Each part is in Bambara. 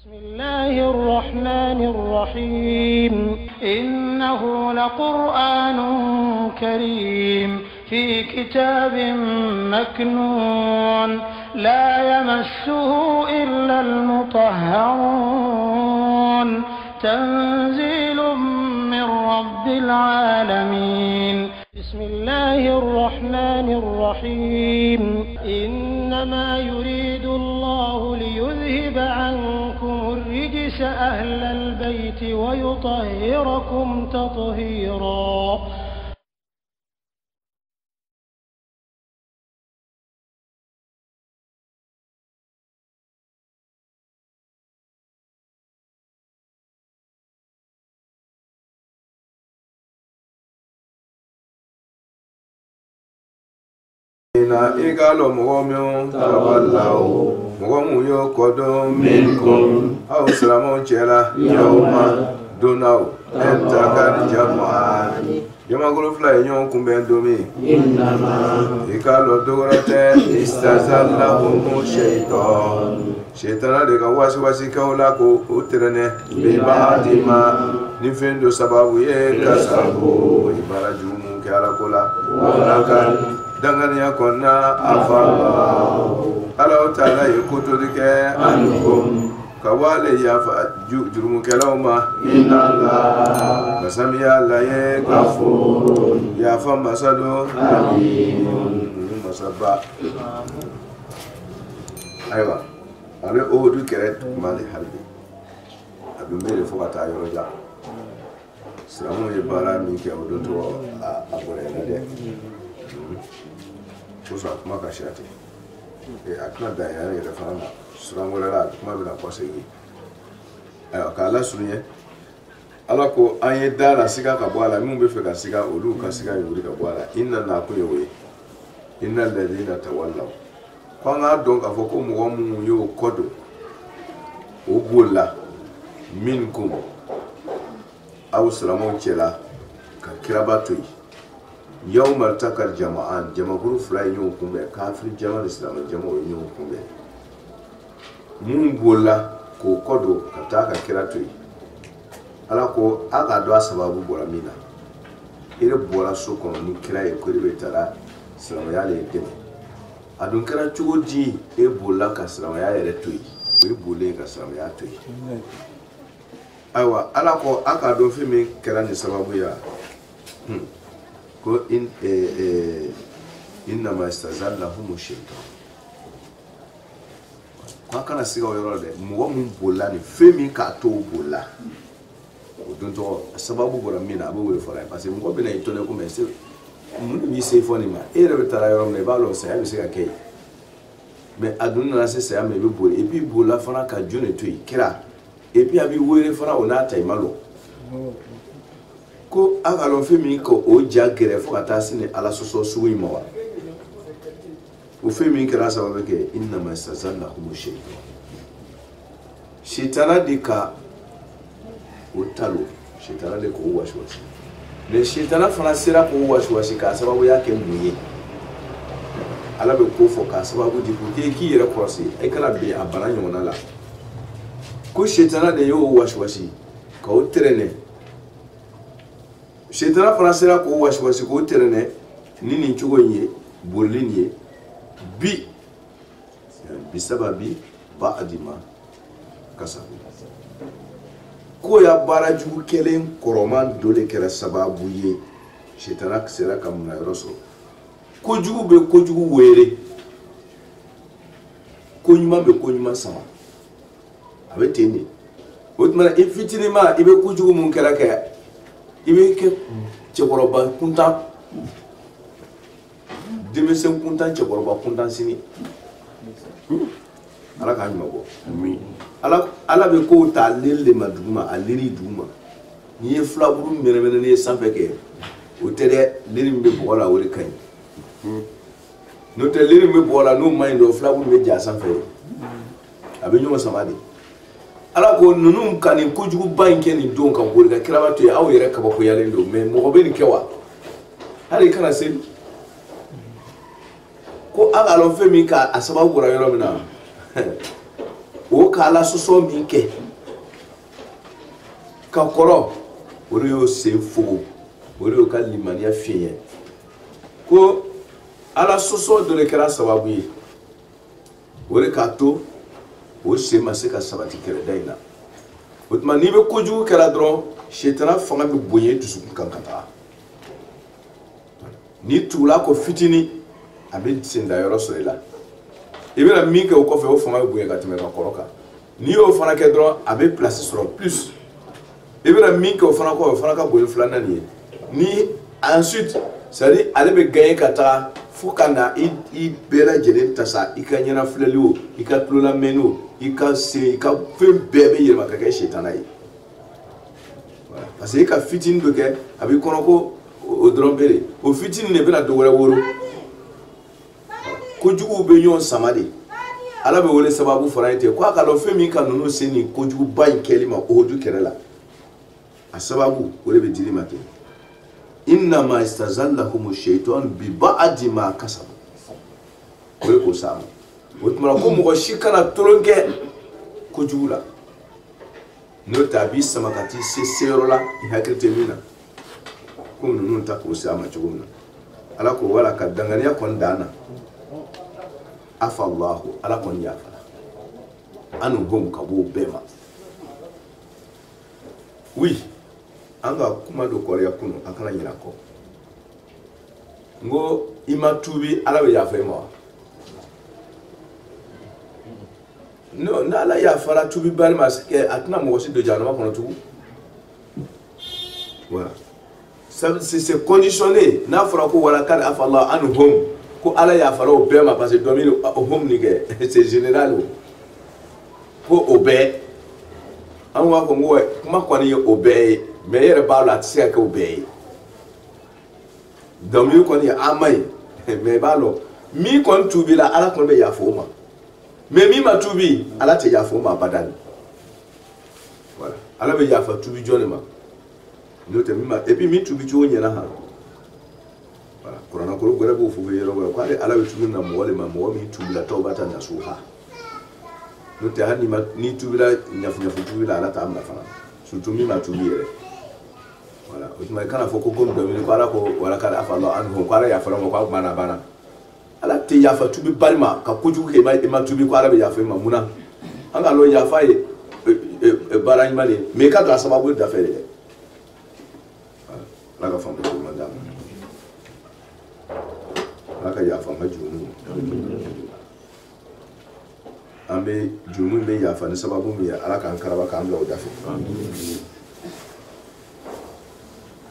بسم الله الرحمن الرحيم إنه لقرآن كريم في كتاب مكنون لا يمسه إلا المطهرون تنزيل من رب العالمين بسم الله الرحمن الرحيم إنما يريد الله ليذهب عنكم الرجس أهل البيت ويطهركم تطهيرا. na igalo mugomu tawallau mugomu yo kodum minkum aw salamu chela yawma dunau entakan jama'an jama'ul fly nyon kumben domi innama igalo dogorate istazallahu shaytan de ka wasi kaula ko utrene bi ba'dima nifendo sababu ye kasabu ibarajumu kala kola walakan dangania konna afalla ala taala yekuto dike ankum kawale ya fa jurumu kelawma inna allah basamiya la ye gafur ya fa masado amin masabba aywa ale o du keret mali halbi adu mere fo kata yoroja salamu ye bara mi ke o do to abore na de Cosa kuma ka shati akna da ya ne da fana surangola la kuma bi na kwase yi ka la sunye ala ko anye dara siga ka bwala mun be fe ka siga olu ka siga yuri ka bwala inna na ku yewe innal ladina tawallaw ko nga don ka foko mu wo mu yo kodo o bola minkum aw salamu chela ka kirabatoi yau martakar jama'an jama'ur fulai yau kuma kafir jama'ar islam jama'ur yau kuma mun bola ko kodo ka taka kira toyi ala ko aka do sababu bola mina ire bola so ko ni kira e ko ire tara islam ya le deme adun kira chugoji e bola ka islam ya le toyi e bole ka islam ya toyi aiwa ala ko aka do fi mi kira ni sababu ya ko innama istazallahum shaytan kwa kana siga yoro de mo mun bola ni femi ka to bola o don to sababu bora mina abu we fora parce que mo be na itone ko me se mun bi se foni ma e re tara yoro me ba lo se abi se ka kay mais aduna na se se am be bola e bi bola fana ka jone to ikira e bi abi were fana ona ta imalo ko agalo femi ko o jagere fo kata sine ala soso suwi mawa o femi kira sababu ke inna ma istazallahum shaytana dika o talo shaytana de ko washwashi le shaytana fana sira ko washwashi ka sababu yake munye ala be ko fo ka sababu di ko ke ki yere crosse e kala be abana nyona la ko shaytana de yo washwashi ka o trene shaytana fana sera ko washwashi ko terene nini chugo nye burlinye bi sababi ba'dima kasabu ko ya baraju kelen koroman dole kera sababu ye shaytana sera kamuna roso ko jugu be ko jugu were ko nyuma be ko nyuma sama abeteni otmana ifitini ma ibe ko jugu mun kera ka ibe ke chekoroba kunta demesen kunta chekoroba kunta sini ala ka nyuma go mi ala be ko ta lele maduma aliri duma ni e flaburu meremene ne sanfe ke o tere liri mbe bola wori kan no te liri mbe bola no mind of flaburu me ja sanfe abe nyuma samadi ala ko nunum kanin kujugu banke ni don kan bori ka kiraba to aw yere ka ba ko yalen do mais mo be ni kewa hali kana sen ko aga lo femi ka asaba gura yoro mina o kala soso min kɛ ka kɔrɔ o de y'o sen fogo o de y'o ka limaniya fiɲɛ ko ala soso dɔ de kɛra sababu ye o de k'a to o sen ma se ka sabati kɛrɛda in na o tuma n'i bɛ kojugu kɛra dɔrɔn sitana fanga bɛ bonya dusukun kan ka taa n'i tugula ko fitinin a bɛ sen da yɔrɔ sɔrɔ i la i bɛna min kɛ o kɔfɛ o fanga bɛ bonya ka tɛmɛ ka kɔrɔ kan n'i y'o fana kɛ dɔrɔn a bɛ place sɔrɔ plus i bɛna min kɛ o fana kɔfɛ o fana ka bonya filanan nin ye ni ensuite c'est-à-dire ale bɛ gagner ka taa fo ka na i bɛɛ lajɛlen tasa i ka ɲɛnafilɛli o i ka tulolamɛnni o i ka se i ka fɛn bɛɛ bɛ yɛlɛma ka kɛ sitana ye parce que i ka fitinin dɔ kɛ a b'i kɔnɔ ko o dɔrɔn bɛ de o fitinin de bɛna dɔ wɛrɛ wolo kojuguw bɛ ɲɔgɔn sama de ala bɛ wele sababu fana ye ten ko a ka dɔn fɛn min ka ninnu se nin kojuguba in kɛli ma o du kɛrɛ la a sababu o de bɛ dili ma ten innama istazallahum shaytan bi ba'di ma kasabu o de ko sa o tuma ko mɔgɔ si kana tolon kɛ kojugu la n'o tɛ a b'i sama ka t'i se seyɔrɔ la i hakili tɛ min na ko ninnu ta k'o se a ma cogo min na ala ko wala ka danganiya kɔni dan na afa Allahu ala kɔni yafara anu hom ka b'o bɛɛ ma oui an ka kuma do kɔrɔya kunu a kana ɲinɛ kɔ n ko i ma tuubi ala bɛ yafa i ma wa n'ala yafara tuubi bali ma a tɛna mɔgɔ si don jahanama kɔnɔ tugun voilà c'est conditionné n'a fɔra ko wala kari afa Allahu anu hom ko ala yafara o bɛɛ ma parce que dɔ min o hom ni kɛ c'est général ko o bɛɛ an b'a fɔ n ko kuma kɔni ye o bɛɛ ye mais e yɛrɛ b'a la a tɛ se ka kɛ o bɛɛ ye dɔnkili kɔni ye an ma ye mais i b'a dɔn min kɔni tuubila ala kɔni bɛ yafa o ma mais min ma tuubi ala tɛ yafa o ma abada voilà ala bɛ yafa tuubi jɔn de ma n'o tɛ min ma et puis min tuubi cogo ɲɛna han voilà kuranɛ kolo gɛrɛ b'o fɔ yɔrɔ wɛrɛ ko ale ala bɛ tuubi na mɔgɔ de ma mɔgɔ min tuubila tɔw b'a ta nasuha n'o tɛ hali ni tuubila ɲafu tuubila ala t'a minɛ fana surtout min ma tuubi yɛrɛ voilà o tuma i kana fɔ ko komi dɔ wele ko ala ko wala kari afa Allahu anhu ko ala yafara ma ko a banna ala tɛ yafa tuubi bali ma ka kojugu kɛ i ma tuubi ko ala bɛ yafa i ma munna an ka lɔn yafa ye baara ɲuman de ye mais i ka don a sababu ye dafɛ de dɛ ala ka faamu ko man d'a ma ala ka yafa an ka jurumu an bɛ jurumu bɛ yafa ni sababu min ye ala k'an karaba k'an bila o dafɛ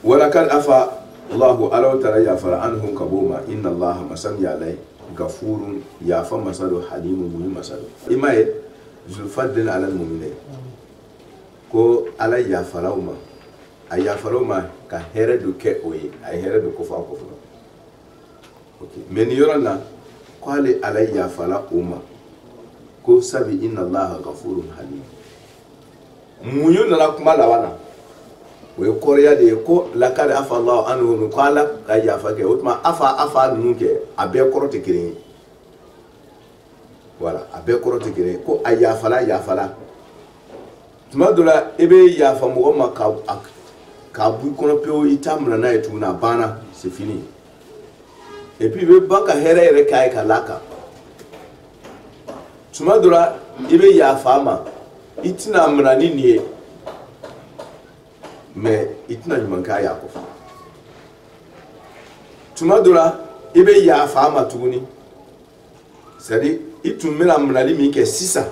wala kan afa Allahu ala tara yafara anhum kabuma inna Allah masan yalai gafurun yafa masado halimun muhim masado imaye zulfaddin ala almu'minin ko ala yafara uma ayafara uma ka here do ke oyi ay here do ko fa ko fa okay men yorana ko ala yafara uma ko sabi inna Allah gafurun halim munyo na kuma lawana o ye kɔrɔya de ye ko lakari afa Allahu anhu ko ala ka yafa kɛ o tuma afa ninnu kɛ a bɛɛ kɔrɔ tɛ kelen ye voilà a bɛɛ kɔrɔ tɛ kelen ye ko a yafala tuma dɔ la i bɛ yafa mɔgɔ ma k'a bɔ i kɔnɔ pewu i t'a minɛ n'a ye tuguni a banna c'est fini et puis i bɛ ban ka hɛrɛ yɛrɛ k'a ye ka laka tuma dɔ la i bɛ yafa ma i tɛna minɛ ni nin ye mais i tɛna ɲuman k'a y'a kɔfɛ tuma dɔ la i bɛ yafa ma tuguni c'est à dire i tun bɛna minɛli min kɛ sisan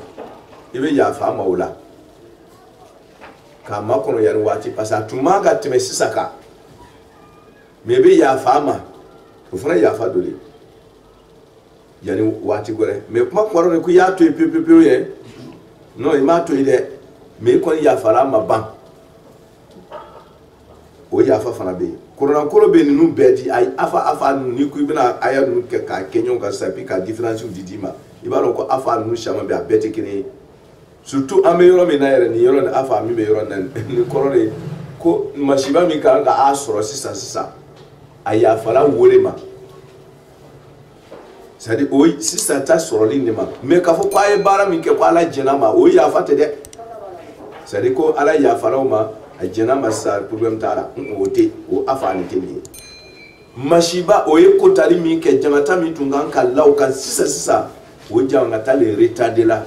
i bɛ yafa ma o la k'a makɔnɔ yanni waati parce que a tun man ka tɛmɛ sisan kan mais i bɛ yafa ma o fana ye yafa dɔ de ye yanni waati wɛrɛ mais kuma kɔrɔ de ko i y'a to yen pewu ye non i m'a to yen dɛ mais i kɔni yafara ma ban o yafa fana bɛ yen kuranɛkolo bɛ ninnu bɛɛ di ayi afa ninnu n'i ko i bɛna aya ninnu kɛ k'a kɛ ɲɔgɔn kan sisan puis ka différence di ma i b'a dɔn ko afa ninnu caman bɛ a bɛɛ tɛ kelen ye surtout an bɛ yɔrɔ min na yɛrɛ nin yɔrɔ ni afa min bɛ yɔrɔ na nin kɔrɔ de ye ko masiba min kan ka a sɔrɔ sisan a yafala wele ma c'est-à-dire oui si ça t'a sur ligne mais quand faut pas y bara mi ke ko ala jenama oui ya fate de c'est-à-dire ko ala ya faroma a jenama sa problème tara o te o afani teli mashiba oye ko tali mi ke jamata mi tungan kallahu kan sisa o janga tali retardé là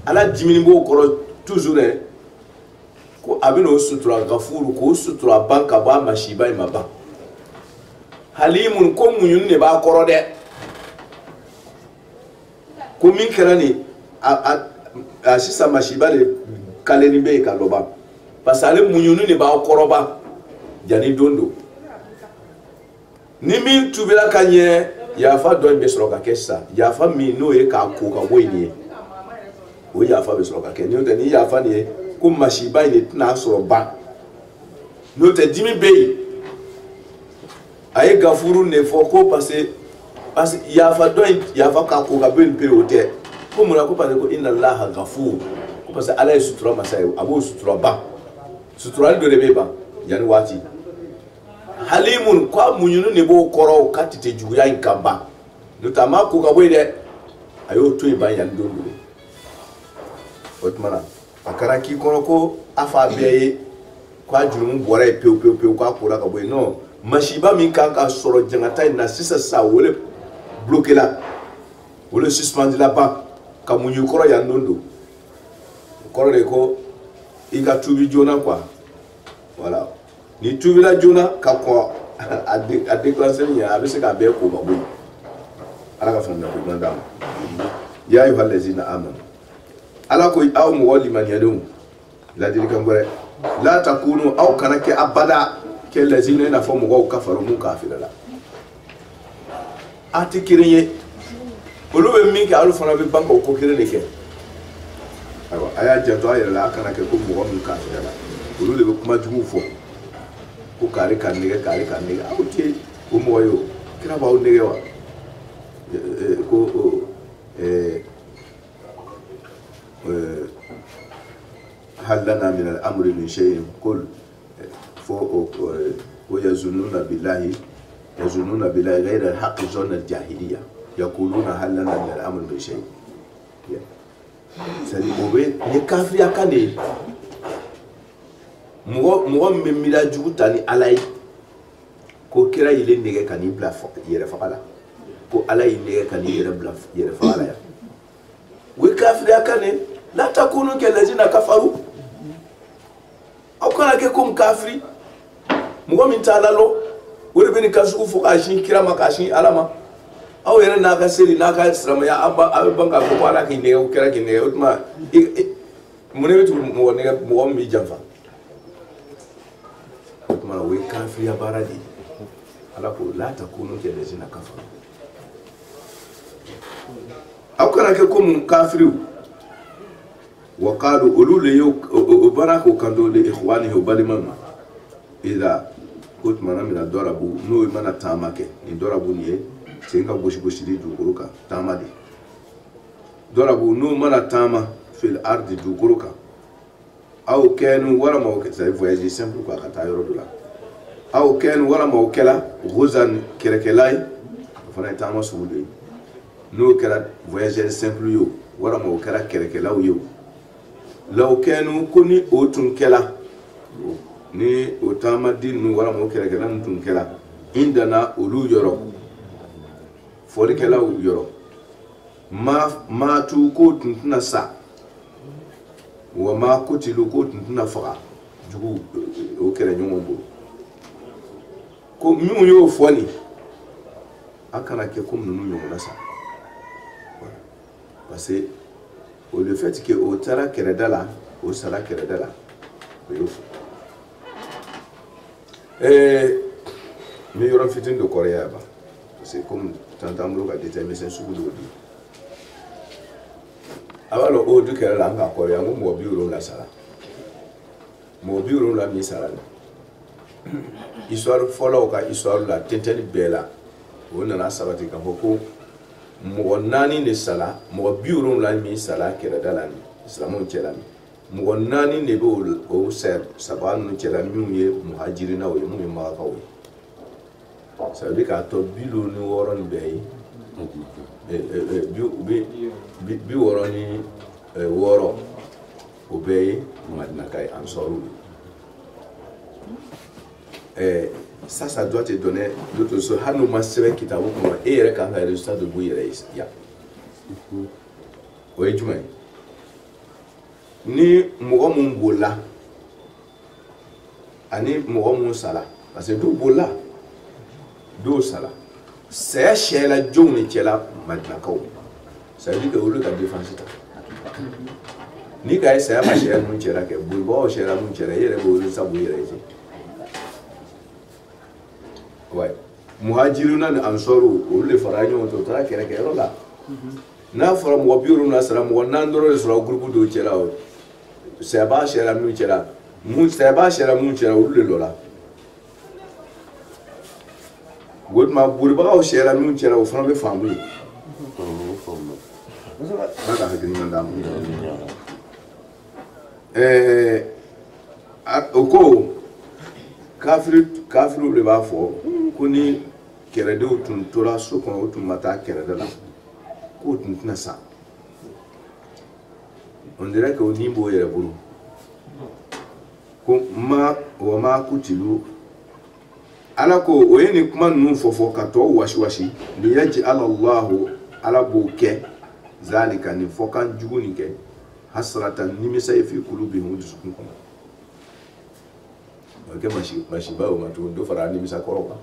ala dimini bo koro toujours ko abino sutura gafuru ko sutura banka ba mashiba imaba halimun ko munyun ne ba koro de ko min kerani a sisa mashiba le kaleni be ka loba parce que ale munyun ne ba koro ba jani dondo ni min tubila kanye ya fa do be soro ka kessa ya fa mi no e ka ko ka boyni o ya fa be soro ka ke ni o de ni ya fa ni ko mashiba ni na soro ba no te dimi be ay gafuru ne fo ko parce que ya fa do ya fa ka ko ka ben periode ko mo na ko parce que inna allaha ghafur ko parce que ala sutura masai abo sutura ba sutura do rebe ba yani wati halimun kwa munyunu ne bo koro katite juya inkamba notamment ko ka boy de ayo to iban yan do do otmana akara ki kono ko afa beye kwa jurum bore peu kwa kura ka boy no mashiba min kan ka soro jangata na sisa sa wole bloquer la wole suspendre la ba ka munyu koro yan dondo koro de ko iga tubi jona kwa voilà ni tubila jona ka ko a déclencher ni a bese ka be ko ba boy ala ka fanda ko mandam ya ayyuhal ladzina amanu ala ko aw mu wali man yadum la dilika ngore la takunu aw kanake abada ke ladzina na fo mu go kafaru mu kafirala atikiriye olu be min ka alu fana be banko ko kirele ke awa aya jato ayela kanake ko mu go mu kafirala olu le be kuma jugu fo ko kare kan nige awti ko moyo kira bawo nige wa ko hal lana min al-amri min shay'in qul fo ويظنون بالله غير الحق ظن الجاهلية يقولون هل لنا من الأمر من شيء سالي موبين يكافر يكاني مو ميلا جوتاني علي ko kira yile nege kani bla yere fala ko ala yile kani yere bla yere fala ya we kafir yakane la takunu kelazina kafaru au kana ke kum kafiri mugo min talalo wori beni kasuku fo kashin kira makashin alama aw yere na ka seri na ka srama ya aba banga ko ala ki nege kira ki nege utma mune bitu mo nege mo mi jamfa utma we kafiri ya baradi ala ko la takunu kelazina kafaru aw kana ke kum kafiru وقالوا قولوا لي وبركوا كانوا لاخوانه وبلمن اذا كنت من الضربوا نو من تامك ضربوا ني سينغا بوش دي دوكروكا تامدي ضربوا نو من تاما في الارض دوكروكا او كانوا ولا ما وكلا فواياجي سامبل كا كتايرو دولا او كانوا ولا ما وكلا غزان كركلاي فانا تاما سودي نو كلا فواياجي سامبل يو ولا ما وكلا كركلاو يو لو كانوا كوني اوتون كلا ني اوتاما دين ولا مو كلا كلا نتون كلا عندنا اولو يورو فوري كلا يورو ما تو كوتن تنسا وما كوتلو كوتن تنفقا جو او كلا نيومبو كو ميو يو فوني akana ke comme nous nous là ça parce que le fait que au tara keredala au sala keredala mais yoron fitin de Corée ba c'est comme tantamlo ka déterminer sen sugu do di awalo o du kerala nga Corée ngo mo biuro la sala mo biuro la mi sala histoire follow ka histoire la tenteli bela wona na sabati ka boko mo nani ne sala mo biuro la mi sala keredala ni islamon kelami mo nani ne be o ser sabanu kelami ye muhajirina o mu ma ka o sabi ka to bilo ni woron be bi wɔɔrɔ ni wɔɔrɔ o bɛɛ ye Madina ka ye ansɔriw ye ça ça doit te donner d'autres choses hali n'u ma sɛbɛn kitabu kɔnɔ e yɛrɛ kan ka résultat de bɔ i yɛrɛ ye yan o ye jumɛn ye ni mɔgɔ mun bolila ani mɔgɔ mun sala parce que dɔw bolila dɔw sala saya sɛla jɔnw ni cɛla Madinakaw ça veut dire que olu ka défense ta ni ka ye saya ma sɛya mun cɛla kɛ bolibagaw sɛla mun cɛla e yɛrɛ bɛ olu sabu i yɛrɛ ye ouais muhajiruna ni ansɔriw olu de fara ɲɔgɔn kan u taara kɛlɛ kɛ yɔrɔ la n'a fɔra mɔgɔ 70 sara mɔgɔ 4 dɔrɔn de sɔrɔ groupe dɔw cɛla o saya b'a sɛla mun cɛla saya b'a sɛla mun cɛla olu de lɔ la o tuma bolibagaw sɛla mun cɛla o fana bɛ faamu ye n'a ka hakilina d'a ma o ko kafiriw de b'a fɔ ko ni kɛlɛdenw tun tora so kɔnɔ o tun ma taa kɛlɛda la k'o tun tɛna sa on dirait que o ni b'o yɛrɛ bolo ko wa ma kutilu ala ko o ye nin kuma ninnu fɔ ka tɔw wasiwasi ni yaj'ala Allahu ala b'o kɛ zalika nin fɔkan jugu nin kɛ hasratan nimisa ye fi kulubihim dusukun kɔnɔ o kɛ masiba o ma tuguni dɔ fara nimisa kɔrɔ kan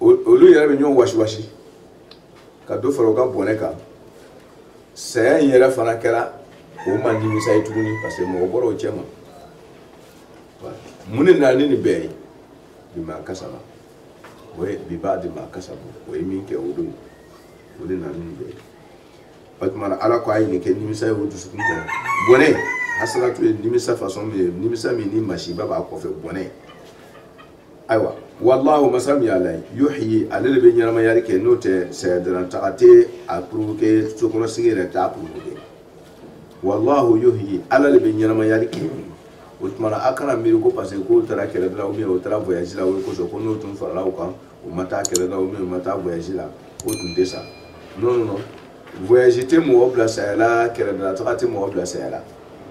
olu yɛrɛ bɛ ɲɔgɔn wasiwasi ka dɔ fara o ka bɔnɛ kan saya in yɛrɛ fana kɛra o ma nimisa ye tuguni parce que mɔgɔ bɔra o cɛ ma mun de nana ni nin bɛɛ ye bima kasaba o ye bima kasabu o ye min kɛ o don o de nana ni nin bɛɛ ye o tuma na ala ko a ye nin kɛ nimisa ye o dusukun kɔnɔ bɔnɛ hasaratu ye nimisa façon min ye nimisa min ni masiba b'a kɔfɛ bɔnɛ ayiwa wallahu masa min ala ye yuhyi ale de bɛ ɲɛnamayali kɛ n'o tɛ sayadarantaga tɛ a provoquer sokɔnɔsigi yɛrɛ t'a provoquer wallahu yuhyi ala de bɛ ɲɛnamayali kɛ o tuma na a kana miiri ko parce que k'o taara kɛlɛ la ou bien o taara voyage la o de kosɔn ko n'o tun farala o kan o ma taa kɛlɛ la ou bien o ma taa voyage la o tun tɛ sa non non non voyage tɛ mɔgɔ bila saya la kɛlɛdarantaga tɛ mɔgɔ bila saya la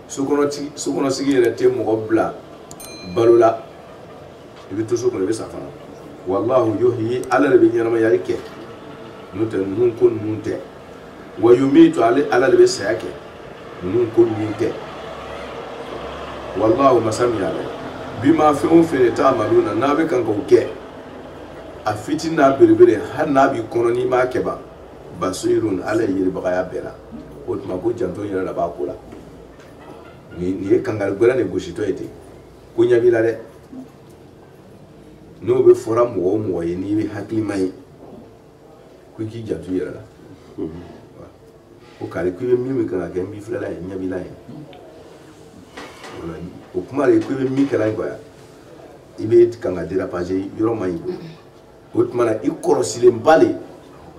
sokɔnɔsigi yɛrɛ tɛ mɔgɔ bila balo la i bɛ to so kɔnɔ i bɛ sa fana wallahu yuhyi ala de bɛ ɲɛnamayali kɛ n'o tɛ ninnu ko ninnu tɛ wa yumiitu ala de bɛ saya kɛ ninnu ko ninnu tɛ wallahu masa min ala bima fɛn o fɛn de ta'maluna n'a bɛ kan k'o kɛ a fitinin n'a belebele hali n'a b'i kɔnɔ n'i m'a kɛ ban basirun ala ye yiribagaya bɛɛ la o tuma ko janto yɛrɛ la b'a ko la nin ye kangari gwɛrɛ de gositɔ ye ten ko ɲɛ b'i la dɛ n'o bɛ fɔra mɔgɔ o mɔgɔ ye n'i bɛ hakilima ye ko i k'i janto yɛrɛ la ko kari ko i bɛ min kan ka kɛ n b'i filɛla ye ɲɛ b'i la ye o kuma de ko i bɛ min kɛra ye quoi i bɛ kan ka dérapager yɔrɔ man ɲi o tuma na i kɔlɔsilenba de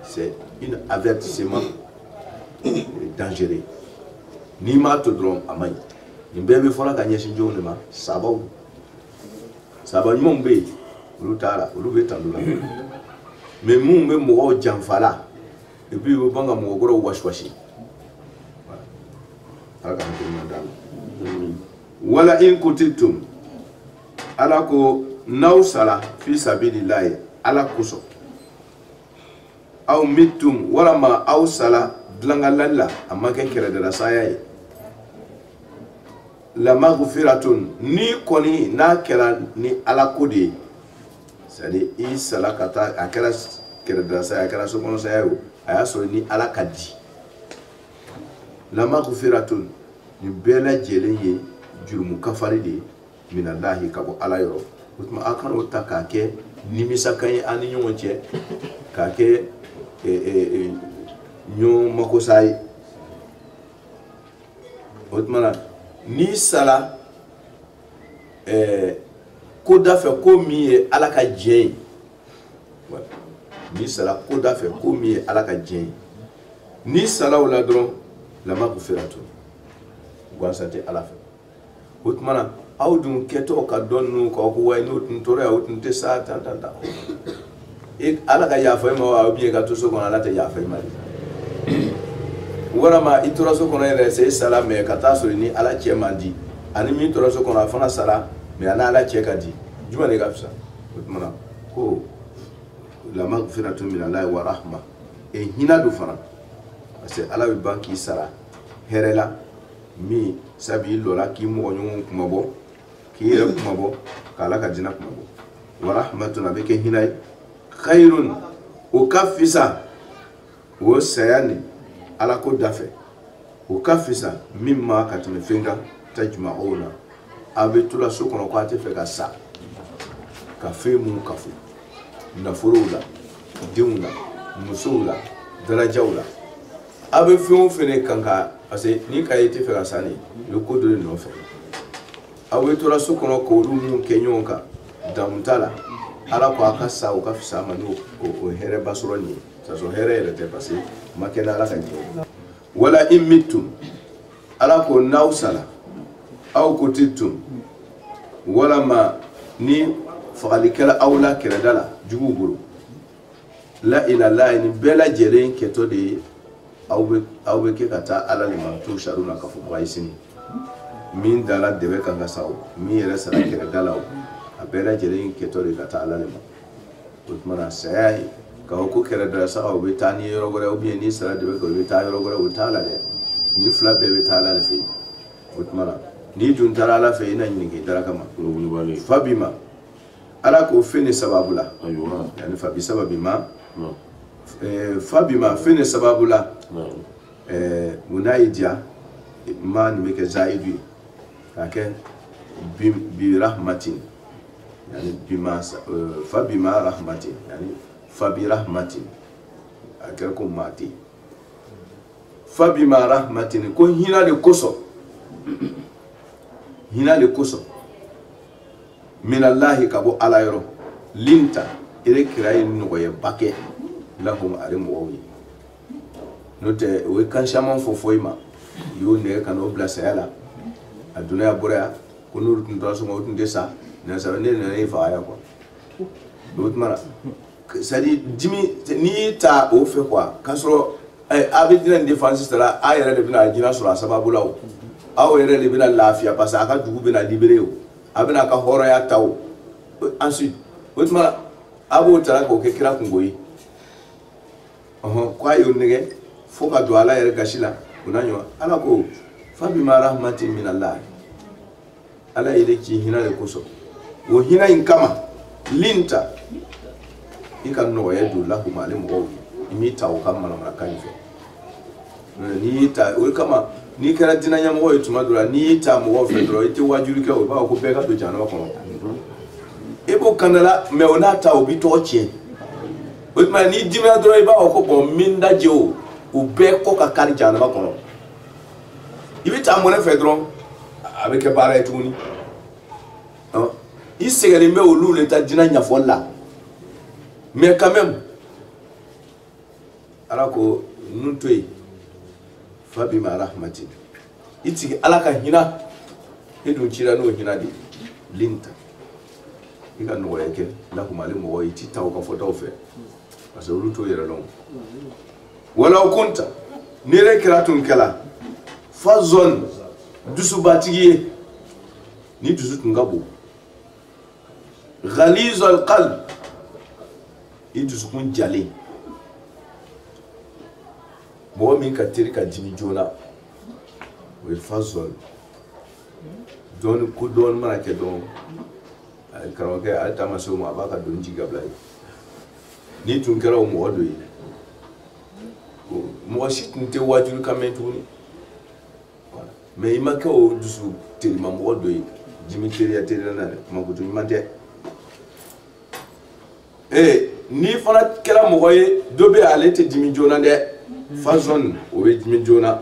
c'est un avertissement dangereux n'i m'a to dɔrɔn a man ɲi nin bɛɛ bɛ fɔra ka ɲɛsin jɔnw de ma saba ɲumanw bɛ yen olu taara olu bɛ tan la mais mun bɛ mɔgɔw janfa la et puis u bɛ ban ka mɔgɔ kɔrɔw wasiwasi ala ka hakilina d'a ma wala in kutitum ala ko n'aw sara fi sabilillahi ala kosɔn aw mittum walama aw sara dilankalali la a ma kɛ kɛlɛdala saya ye lamaghfiratun ni kɔni n'a kɛra ni ala ko de ye c'est à dire i sala ka taa a kɛra kɛlɛdala saya a kɛra sokɔnɔ saya ye a y'a sɔrɔ ni ala ka di lamaghfiratun nin bɛɛ lajɛlen ye jurumu kafari de ye minallahi ka bɔ ala yɔrɔ o tuma a kana o ta k'a kɛ nimisakan ye an ni ɲɔgɔn cɛ k'a kɛ ɲɔgɔn makosa ye o tuma na n'i sara ko da fɛ ko min ye ala ka diɲɛ ye n'i sara ko da fɛ ko min ye ala ka diɲɛ ye n'i sara o la dɔrɔn lamaghfiratun gansan tɛ ala fɛ o tuma na aw dun kɛtɔ ka dɔn ninnu k'aw ko wayi n'o tun tora yan o tun tɛ sa tan ala ka yafa ma wa bien ka to so kono ala ta yafa ma wala ma itora so kono yere sai sala me ka ta so ni ala che mandi ani mi itora so kono afana sala me ana ala che ka di juma ne gafsa mana ko la maghfiratu min Allah wa rahma e hina du fana parce ala bi banki sara herela mi sabi lola ki mo nyum kuma bo ki yere kuma bo kala ka dina kuma bo wa rahmatun abike hinai khairun ukafisa wo sayani ala ko dafe ukafisa mimma katme finga tajma'una abitula sukono ko ate fe ka sa ka fe mu kafu na furula diuna musula darajawla abe fion fene kanka parce ni kayete fe ka sani le ko de no fe abitula sukono ko lu mu kenyonka damtala ala ko aka sa o ka fisa manu o here basuroni ça so here ele te passé makena ala kan wala immitum ala ko nausala aw kutitum wala ma ni falikala awla kiradala juguguru la ila la ni bela jeren keto de awbe ke kata ala liman to sharuna ka fu baisini min dala debe kanga saw mi yere sala kiradala abela jeren keto de kata ala liman utmana sayai ka ko kiradala saw be tani yoro gore obi ni sala debe ko be ta yoro gore utala de ni fla be tala le fi utmana ni dun tarala fe ina nyingi daraka ma fabima ala ko fene sababula aywa yani fabi sababima fabima fene sababula munaidia man meke zaidi kake bi rahmatin yani bima fabima rahmatin yani fabi rahmatin akere ko mati fabima rahmatin ko hina de koso hina le koso min allahi kabo ala yoro linta ire kirai noye bake lahum arimu wawi note we kan shaman fofoima yo ne kan obla sayala aduna bura kunur tun do so ngotun desa na sa ne fa aya ko dot mara sadi dimi ni ta o fe kwa kasro abidina defense stara ayere de bina jina sura sababu lawo aw yere le bina lafiya parce aka dugu bina libéré o abina ka horo ya taw ensuite wotma abo tara ko ke kira kungoyi kwa yo nege foka do ala yere gashila kunanyo ala ko fabi ma rahmatin min Allah ala ile ki hina le koso wo hina in kama linta ikan no yedu lahu malim wo imita o kama na kanfe ni ta o kama ni kara dina nya mo yituma dura ni ta mo fe dura ite wajuri ka o ba ko be ka do jana ko ebo kanala me ona ta obi to oche o ma ni dima dura ba ko bo minda je o be ko ka kari jana ko ibi ta mo ne fe dura avec bara etuni isegale me o lule ta dina nya folla mais quand même alako nuntoi fabi ma rahmatin iti alaka hina edun chira no hina di linta iga no yake la kuma le mo iti taw ka foto fe parce que ruto yere long wala kunta nire kiratun kala fazon dusu batiye ni dusu tungabo ghaliz alqalb idusu kun jale mo min ka tirika jini jona we fazol don ku don mana ke don karawa ke alta maso ma baka don jiga blai ni tun karawa mo odo yi mo shi tun te wajuru kamentu ni me imaka o dusu tilma mo odo yi jimi teriya teriya na ma ko tun mate ni fana kera mogoye dobe alete dimi jona de fazon o be dimi jona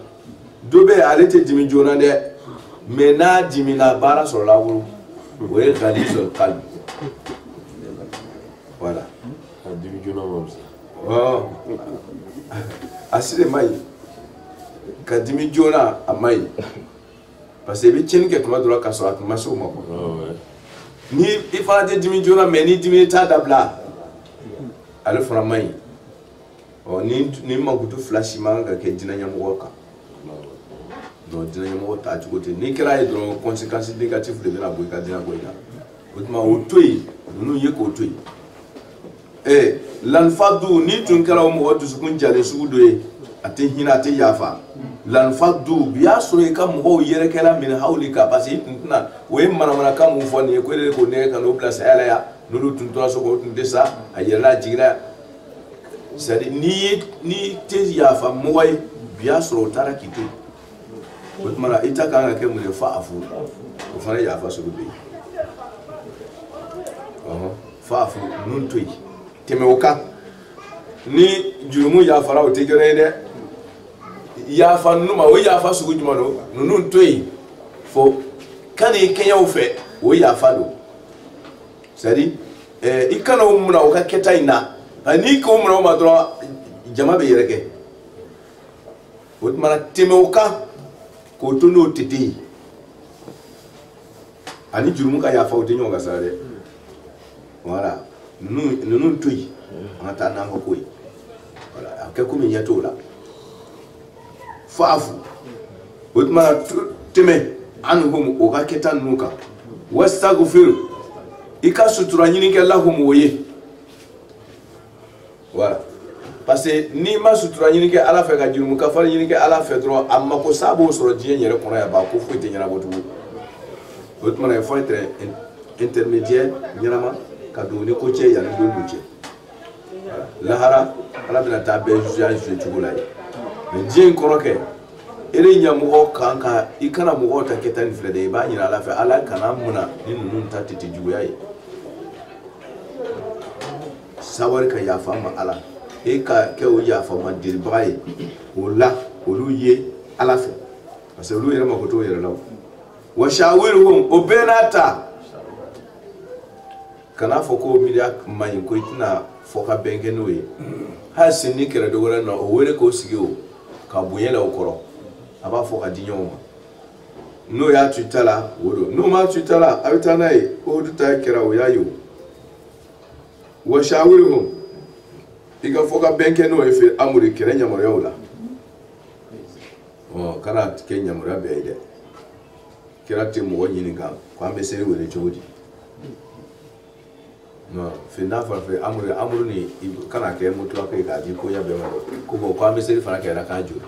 dobe alete dimi jona de mena dimi na bara sur la wuru o e ghalizul qalb voilà dimi jona mom oh asile mai ka dimi jona amai parce que bi chen ke tuma dura ka so atuma so mo ni ifana de dimi jona me ni dimi ta dabla ale fana mai ni makutu flash manga ke dinanya moka no dinanya moka ta chukote ni kira hydro consequences négatives de la boika dina boika otuma otoi nunu ye ko otoi lan fadu ni tun kala o mo to sukun jale suudo e ate hina ate yafa lan fadu biya so e kam ho yere kala min hawlika basi tuna we mana kam fo ni ko le ko ne kan o place ala ya nulu tun to so ko tun desa ayela jigra sadi ni te yafa moy biya so tara kiti otuma ita kan ka mu le fa afu o fa yafa so be fa afu nun toyi temeoka ni jurumu ya fara o tegere de ya fa numa o ya fa sugu jumano nunu toyi fo kani kenya o fe o ya fa do sadi ikana o muna o ka keta ina ani ko muna o ma dro jama be yereke o mara temeoka ko to no tete ani jurumu ka ya fa o te nyonga sare voilà nous tuy anta nango koy voilà ake kumi nyato la fafu otma teme anhum o raketa nuka wastaghfir ika sutura nyini ke lahum woye voilà parce que ni ma sutura nyini ke ala fe ga jirum ka far nyini ke ala fe dro amma ko sabo soro die nyere kono ya ba ko fuite nyana botu otma na faut être intermédiaire nyama kadoni ko che ya ndo luche lahara ala bina ta be juja chugula me jin koroke ere nya mo kanka ikana mo ta ketani frede ba nyina ala fa ala kana muna ninun ta titi juya sawar ka ya fama ala e ka ke o ya fama dirbai wala oluye ala fa parce que oluye ma ko to yere law wa shawiruhum obenata kana foko milia mayin ko itina foka benge noye ha sinni kere dogora na o wele ko sigio ka buyela okoro aba foka dinyo no ya tutala wodo no ma tutala abitana e o duta kera o yayo wa shawiruhum iga foka benge no efe amuri kere nyamoro yola kana kenya mura beide kera te mo nyini ga kwa mbeseri wele chodi no fina fa fe amuru ni kana ke mutu akai ga ji ko ya be ma ko ko kwa misiri fana ke ra ka ju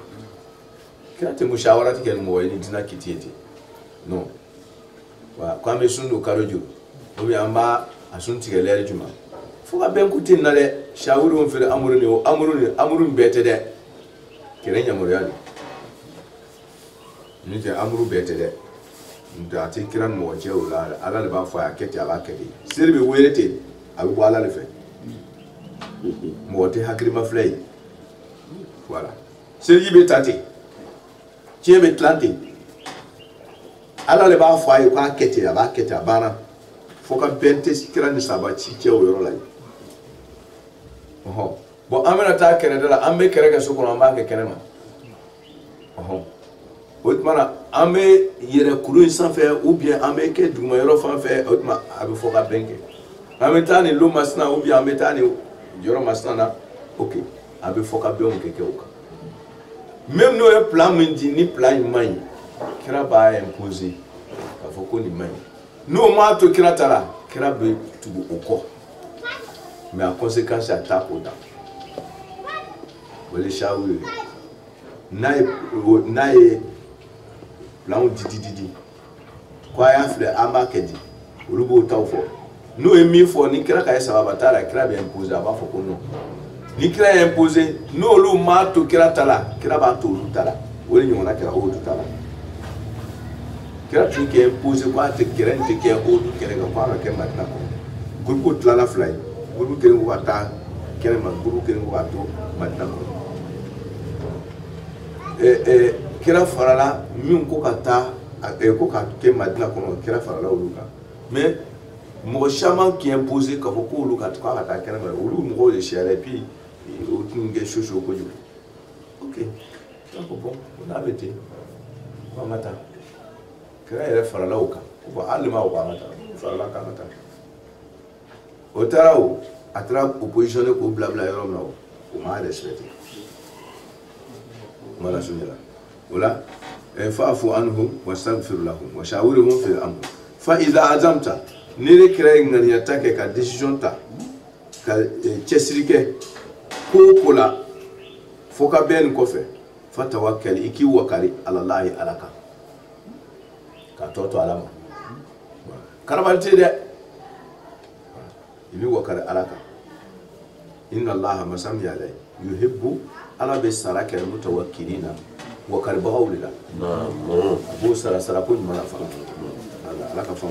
kira te mushawara ti ke mo wani dina kitiyete no wa kwa me sunu karo ju o bi amba asun ti ke lere juma fo ga ben kutin na le shawuru on fe amuru bete de kire nya mo yali ni te amuru bete de nda ati kiran mo je o la ala le ba fa aketi ala kedi sirbe werete abi bo ala le fe mo te hakrima flay voilà sirji be tati tiebe tlanti ala le ba fa ko aketi aba aketi abana foka bente kiran ni saba ci je o yoro la bo amena ta kere dala ambe kere ga sokolo amba ke kene ma otmana ambe yere kuru sanfɛ ou bien ambe ke duguma yɔrɔ fan fɛ otma abe fɔ ka benke ambe tani lo masna ou bien ambe tani yɔrɔ masna na OK abe fɔ ka ben ke o ka même no e plan min di ni plan man kira ba imposer ka fɔ ko ni man no ma to kira tara kira be tugu oko mais en conséquence attaque au temps wele shawuri nae plan didi kwa ya fle amba kedi olugo tawfo no emi fo ni kira ka esa batara kira be imposer aba fo ko no ni kira imposer no lu ma to kira tala kira ba to lu tala wele nyona kira o to tala kira tu ke imposer kwa te kira te ke o to kira ka kwa ke matna ko gurgo tala fly gurgo kira ko ata kira ma gurgo kira ko ato matna ko kira farala min ko kata ko ka ke madina kono kira farala uluka mais mo chaman qui imposé ka ko uluka to ka ta kira ma ulu mo de chere puis o tunge shosho ko ju OK donc bon on a été ko mata kira ere farala uka ko alima ko mata farala ka mata o tarao attrape opposition ko blabla yoro na o ma respecté mala sunila wala fa'fu anhum wastaghfir lahum wa shawirhum fil amr fa idha azamta ni le créer ngani attaque ka décision ta ka chesrike ko la foka ben ko fe fa tawakkal iki wakali ala allah alaka ka toto alama karabalte de ili wakali alaka inna allaha masam yalay yuhibbu ala bisaraka almutawakkilina wa karba awlila abu sara sara ko nyama fa ala ka fa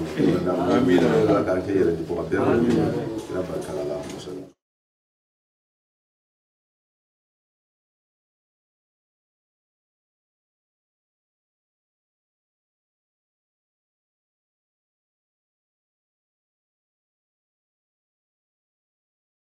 amin ala ka ke yele di ko be ila barkala allah